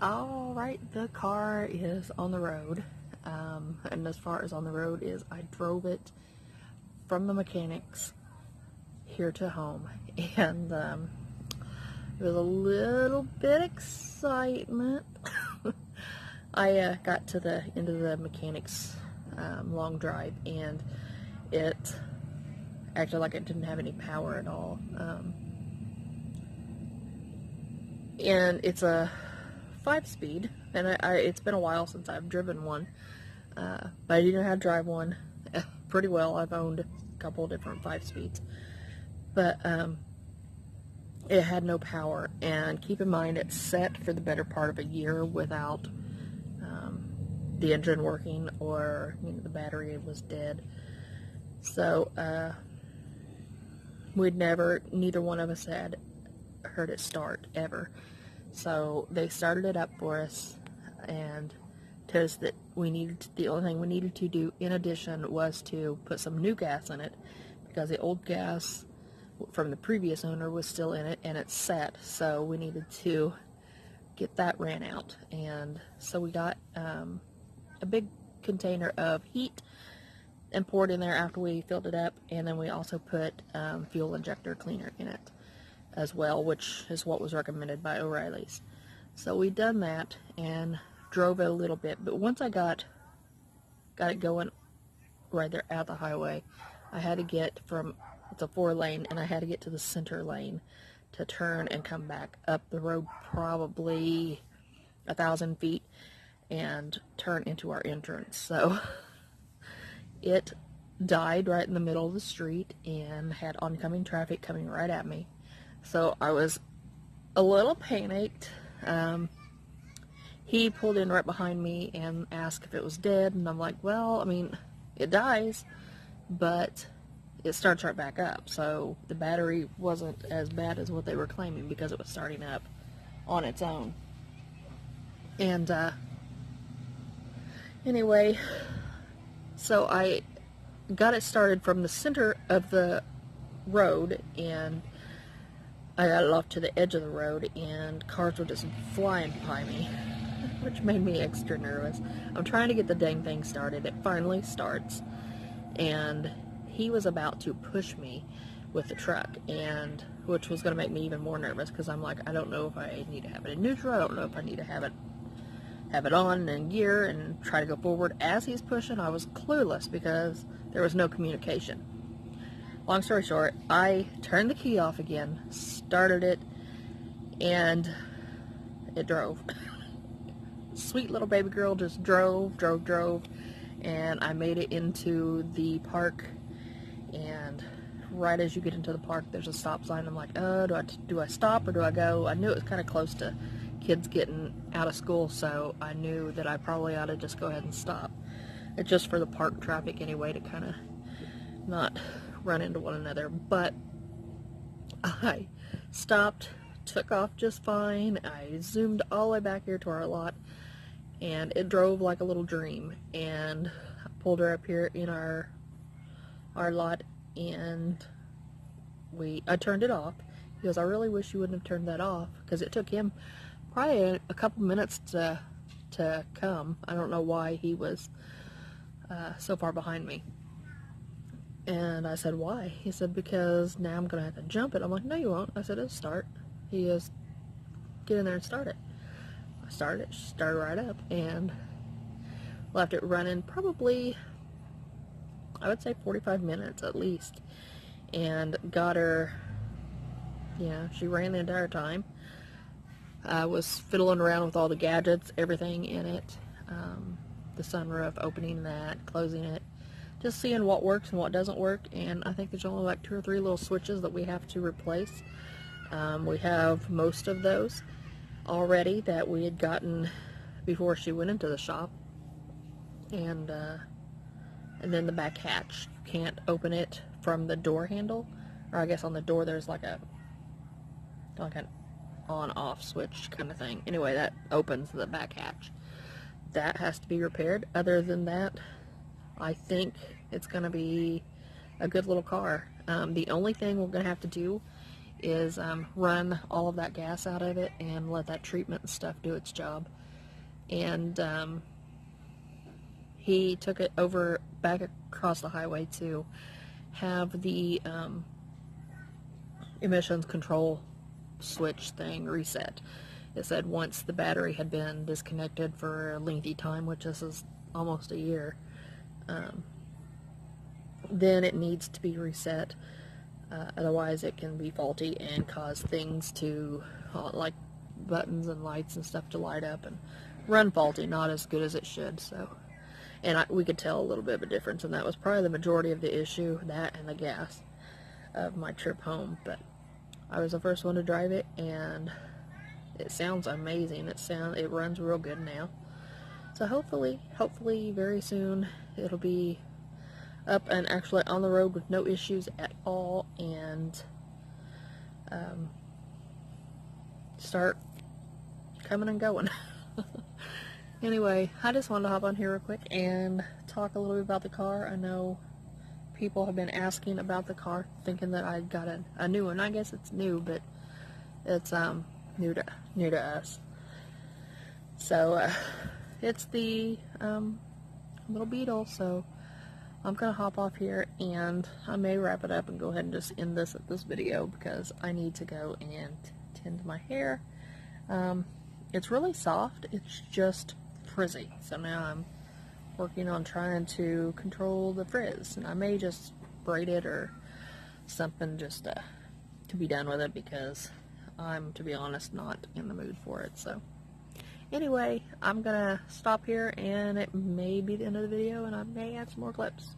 Alright, the car is on the road, and as far as on the road is, I drove it from the mechanics here to home, and there was a little bit excitement. I got to the end of the mechanics long drive, and it acted like it didn't have any power at all, and it's a 5-speed, and it's been a while since I've driven one, but I do know how to drive one pretty well. I've owned a couple different 5-speeds, but it had no power, and keep in mind it's set for the better part of a year without the engine working, or the battery was dead. So neither one of us had heard it start ever. So they started it up for us and told us that the only thing we needed to do in addition was to put some new gas in it, because the old gas from the previous owner was still in it and it's set, so we needed to get that ran out. And so we got a big container of heat and poured in there after we filled it up, and then we also put fuel injector cleaner in it as well, which is what was recommended by O'Reilly's. So we done that and drove it a little bit, but once I got it going right there at the highway, I had to get it's a 4-lane, and I had to get to the center lane to turn and come back up the road probably 1,000 feet and turn into our entrance. So it died right in the middle of the street and had oncoming traffic coming right at me. So I was a little panicked. He pulled in right behind me and asked if it was dead, and I'm like, well, I mean, it dies, but it starts right back up. So the battery wasn't as bad as what they were claiming, because it was starting up on its own. And anyway, so I got it started from the center of the road, and I got it off to the edge of the road, and cars were just flying by me, which made me extra nervous. I'm trying to get the dang thing started. It finally starts, and he was about to push me with the truck, and which was going to make me even more nervous, because I'm like, I don't know if I need to have it in neutral. I don't know if I need to have it on in gear and try to go forward. As he's pushing, I was clueless because there was no communication. Long story short, I turned the key off again, started it, and it drove. Sweet little baby girl just drove, and I made it into the park, and right as you get into the park, there's a stop sign. I'm like, do I stop or do I go? I knew it was kind of close to kids getting out of school, so I knew that I probably ought to just go ahead and stop. It's just for the park traffic anyway, to kind of not run into one another. But I stopped, took off just fine. I zoomed all the way back here to our lot, and it drove like a little dream. And I pulled her up here in our lot, and I turned it off. He goes, I really wish you wouldn't have turned that off, because it took him probably a couple minutes to come. I don't know why he was so far behind me. And I said, why? He said, because now I'm going to have to jump it. I'm like, no, you won't. I said, it'll start. He goes, get in there and start it. I started it, started right up, and left it running probably, I would say 45 minutes at least, and got her, she ran the entire time. I was fiddling around with all the gadgets, everything in it, the sunroof, opening that, closing it, just seeing what works and what doesn't work. And I think there's only like 2 or 3 little switches that we have to replace. We have most of those already that we had gotten before she went into the shop. And then the back hatch, you can't open it from the door handle, or I guess on the door there's like an on-off switch kind of thing. Anyway, that opens the back hatch. That has to be repaired. Other than that, I think it's going to be a good little car. The only thing we're going to have to do is run all of that gas out of it and let that treatment and stuff do its job. And he took it over back across the highway to have the emissions control switch thing reset. It said once the battery had been disconnected for a lengthy time, which this is almost a year, then it needs to be reset. Otherwise it can be faulty and cause things to, like buttons and lights and stuff, to light up and run faulty, not as good as it should. So, and we could tell a little bit of a difference, and that was probably the majority of the issue, that and the gas of my trip home. But I was the first one to drive it, and it sounds amazing. It runs real good now. So hopefully very soon it'll be up and actually on the road with no issues at all, and start coming and going. Anyway, I just wanted to hop on here real quick and talk a little bit about the car. I know people have been asking about the car, thinking that I got a new one. I guess it's new, but it's new to us. So it's the little Beetle. So I'm gonna hop off here, and I may wrap it up and go ahead and just end this video, because I need to go and tend my hair. It's really soft. It's just frizzy. So now I'm working on trying to control the frizz, and I may just braid it or something just to be done with it, because I'm, to be honest, not in the mood for it. So anyway, I'm gonna stop here, and it may be the end of the video, and I may add some more clips.